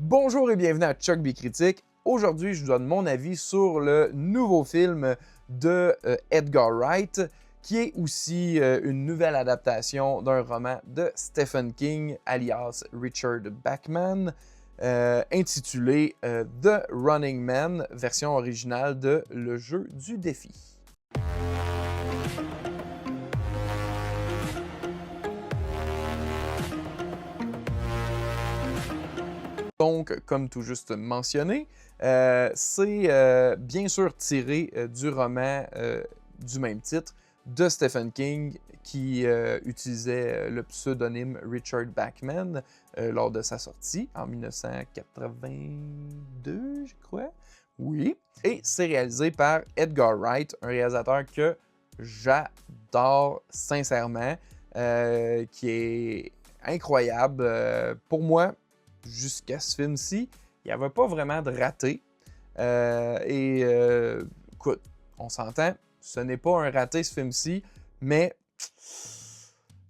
Bonjour et bienvenue à Chuck B Critique. Aujourd'hui, je vous donne mon avis sur le nouveau film de Edgar Wright, qui est aussi une nouvelle adaptation d'un roman de Stephen King, alias Richard Bachman, intitulé The Running Man, version originale de Le Jeu du Défi. Donc, comme tout juste mentionné, c'est bien sûr tiré du roman du même titre de Stephen King qui utilisait le pseudonyme Richard Bachman lors de sa sortie en 1982, je crois. Oui. Et c'est réalisé par Edgar Wright, un réalisateur que j'adore sincèrement, qui est incroyable. Pour moi, jusqu'à ce film-ci, il n'y avait pas vraiment de raté. Écoute, on s'entend, ce n'est pas un raté ce film-ci, mais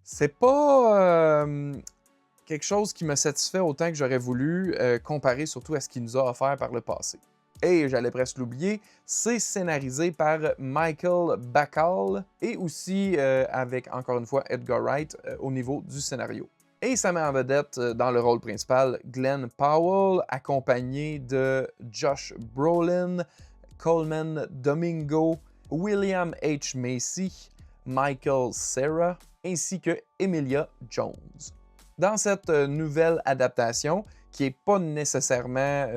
c'est pas quelque chose qui me satisfait autant que j'aurais voulu, comparé surtout à ce qu'il nous a offert par le passé. Et j'allais presque l'oublier, c'est scénarisé par Michael Bacall et aussi avec, encore une fois, Edgar Wright au niveau du scénario. Et ça met en vedette dans le rôle principal Glenn Powell, accompagné de Josh Brolin, Coleman Domingo, William H. Macy, Michael Cera, ainsi que Emilia Jones. Dans cette nouvelle adaptation, qui n'est pas nécessairement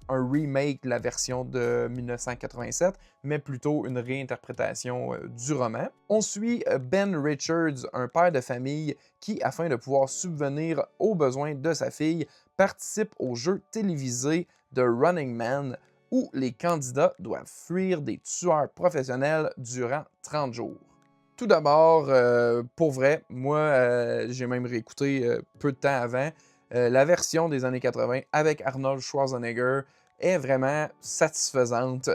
un remake de la version de 1987, mais plutôt une réinterprétation du roman. On suit Ben Richards, un père de famille qui, afin de pouvoir subvenir aux besoins de sa fille, participe au jeu télévisé de Running Man, où les candidats doivent fuir des tueurs professionnels durant 30 jours. Tout d'abord, pour vrai, moi, j'ai même réécouté peu de temps avant, la version des années 80 avec Arnold Schwarzenegger est vraiment satisfaisante.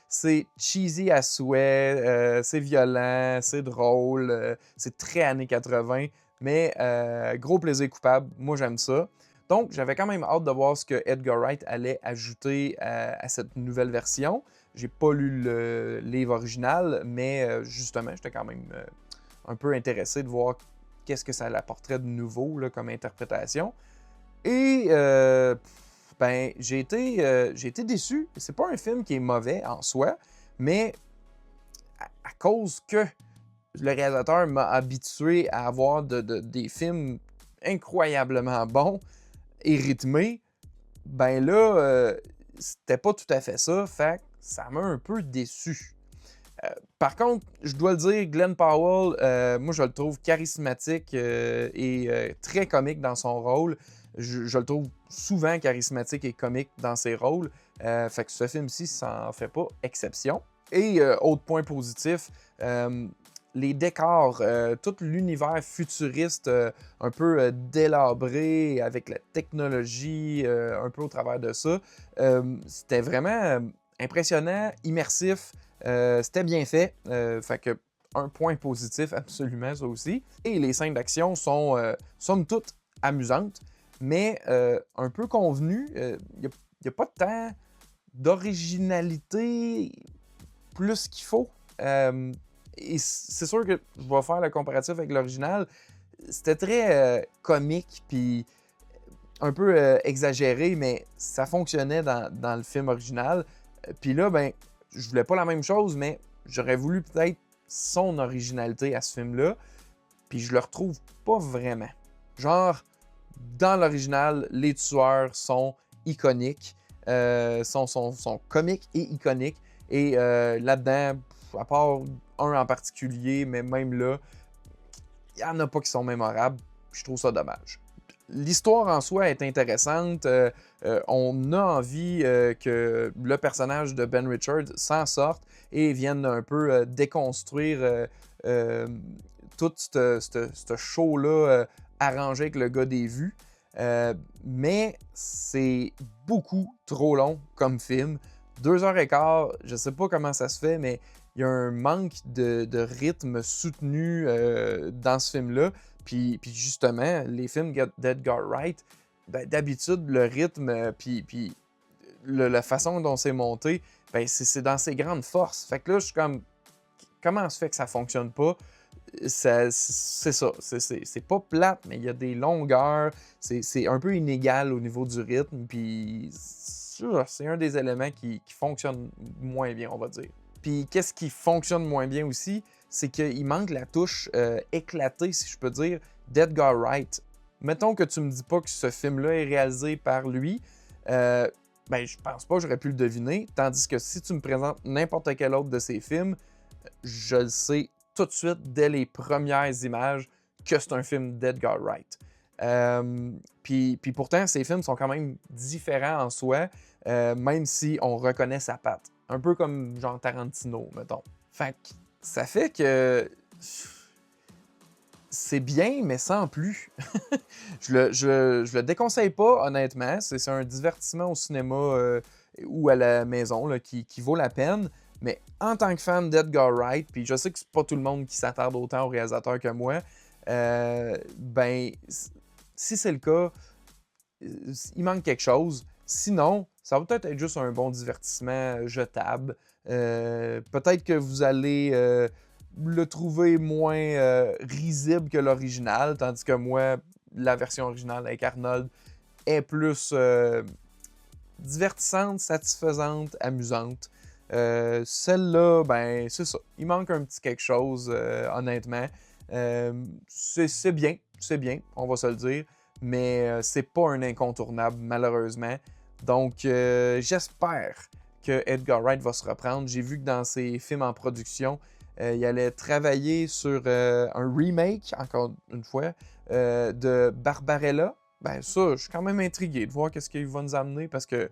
C'est cheesy à souhait, c'est violent, c'est drôle, c'est très années 80, mais gros plaisir coupable, moi j'aime ça. Donc j'avais quand même hâte de voir ce que Edgar Wright allait ajouter à cette nouvelle version. J'ai pas lu le livre original, mais justement, j'étais quand même un peu intéressé de voir qu'est-ce que ça apporterait de nouveau là, comme interprétation. Et ben, j'ai été déçu. C'est pas un film qui est mauvais en soi, mais à cause que le réalisateur m'a habitué à avoir des films incroyablement bons et rythmés, ben là, c'était pas tout à fait ça. Fait que ça m'a un peu déçu. Par contre, je dois le dire, Glenn Powell, moi je le trouve charismatique et très comique dans son rôle. Je le trouve souvent charismatique et comique dans ses rôles. Fait que ce film-ci, ça en fait pas exception. Et autre point positif, les décors, tout l'univers futuriste un peu délabré avec la technologie un peu au travers de ça, c'était vraiment impressionnant, immersif. C'était bien fait, fait que un point positif absolument ça aussi. Et les scènes d'action sont somme toute amusantes, mais un peu convenues. Il n'y a pas tant d'originalité plus qu'il faut. Et c'est sûr que je vais faire le comparatif avec l'original. C'était très comique puis un peu exagéré, mais ça fonctionnait dans le film original. Puis là, ben, je voulais pas la même chose, mais j'aurais voulu peut-être son originalité à ce film-là, puis je le retrouve pas vraiment. Genre, dans l'original, les tueurs sont iconiques, sont comiques et iconiques, et là-dedans, à part un en particulier, mais même là, il y en a pas qui sont mémorables, je trouve ça dommage. L'histoire en soi est intéressante. On a envie que le personnage de Ben Richards s'en sorte et vienne un peu déconstruire tout ce show-là arrangé avec le gars des vues. Mais c'est beaucoup trop long comme film. 2h15, je sais pas comment ça se fait, mais il y a un manque de rythme soutenu dans ce film-là. Puis justement, les films d'Edgar Wright, ben, d'habitude, le rythme, puis la façon dont c'est monté, ben, c'est dans ses grandes forces. Fait que là, je suis comme, comment se fait que ça fonctionne pas? C'est ça. C'est pas plate, mais il y a des longueurs. C'est un peu inégal au niveau du rythme. Puis c'est un des éléments qui fonctionne moins bien, on va dire. Puis qu'est-ce qui fonctionne moins bien aussi? C'est qu'il manque la touche éclatée, si je peux dire, d'Edgar Wright. Mettons que tu me dis pas que ce film-là est réalisé par lui. Ben, je pense pas que j'aurais pu le deviner. Tandis que si tu me présentes n'importe quel autre de ses films, je le sais tout de suite, dès les premières images, que c'est un film d'Edgar Wright. Puis pourtant, ces films sont quand même différents en soi, même si on reconnaît sa patte. Un peu comme genre Tarantino, mettons. Fait que ça fait que c'est bien, mais sans plus. je le déconseille pas, honnêtement. C'est un divertissement au cinéma ou à la maison là, qui vaut la peine. Mais en tant que fan d'Edgar Wright, puis je sais que c'est pas tout le monde qui s'attarde autant au réalisateur que moi, ben, si c'est le cas, il manque quelque chose. Sinon, ça va peut-être être juste un bon divertissement jetable. Peut-être que vous allez le trouver moins risible que l'original, tandis que moi, la version originale avec Arnold est plus divertissante, satisfaisante, amusante. Celle-là, ben, c'est ça. Il manque un petit quelque chose, honnêtement. C'est bien, on va se le dire, mais c'est pas un incontournable, malheureusement. Donc, j'espère que Edgar Wright va se reprendre. J'ai vu que dans ses films en production, il allait travailler sur un remake, encore une fois, de Barbarella. Ben ça, je suis quand même intrigué de voir qu'est-ce qu'il va nous amener, parce que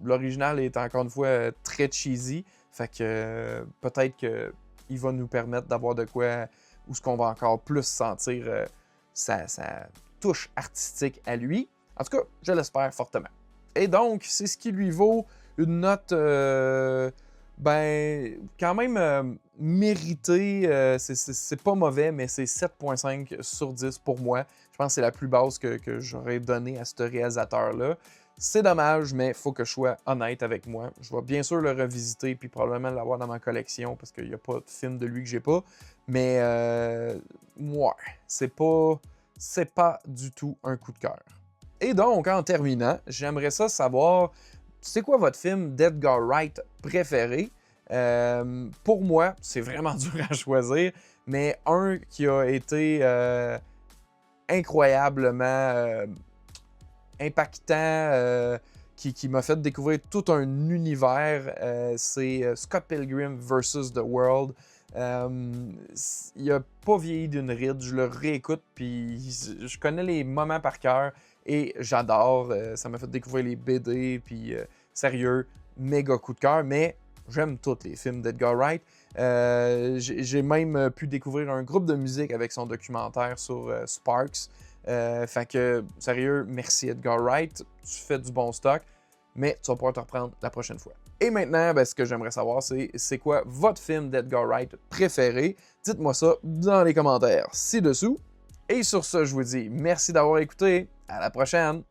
l'original est encore une fois très cheesy. Fait que peut-être qu'il va nous permettre d'avoir de quoi où ce qu'on va encore plus sentir sa touche artistique à lui. En tout cas, je l'espère fortement. Et donc, c'est ce qui lui vaut une note ben quand même méritée. C'est pas mauvais, mais c'est 7.5 sur 10 pour moi. Je pense que c'est la plus basse que j'aurais donnée à ce réalisateur-là. C'est dommage, mais il faut que je sois honnête avec moi. Je vais bien sûr le revisiter puis probablement l'avoir dans ma collection parce qu'il n'y a pas de film de lui que j'ai pas. Mais ouais, c'est pas du tout un coup de cœur. Et donc, en terminant, j'aimerais ça savoir, c'est quoi votre film d'Edgar Wright préféré? Pour moi, c'est vraiment dur à choisir, mais un qui a été incroyablement impactant, qui m'a fait découvrir tout un univers, c'est Scott Pilgrim vs. The World. Il a pas vieilli d'une ride, je le réécoute, puis je connais les moments par cœur et j'adore. Ça m'a fait découvrir les BD, puis sérieux, méga coup de cœur, mais j'aime tous les films d'Edgar Wright. J'ai même pu découvrir un groupe de musique avec son documentaire sur Sparks. Fait que, sérieux, merci Edgar Wright, tu fais du bon stock, mais tu vas pouvoir te reprendre la prochaine fois. Et maintenant, ben, ce que j'aimerais savoir, c'est quoi votre film d'Edgar Wright préféré? Dites-moi ça dans les commentaires ci-dessous. Et sur ce, je vous dis merci d'avoir écouté. À la prochaine!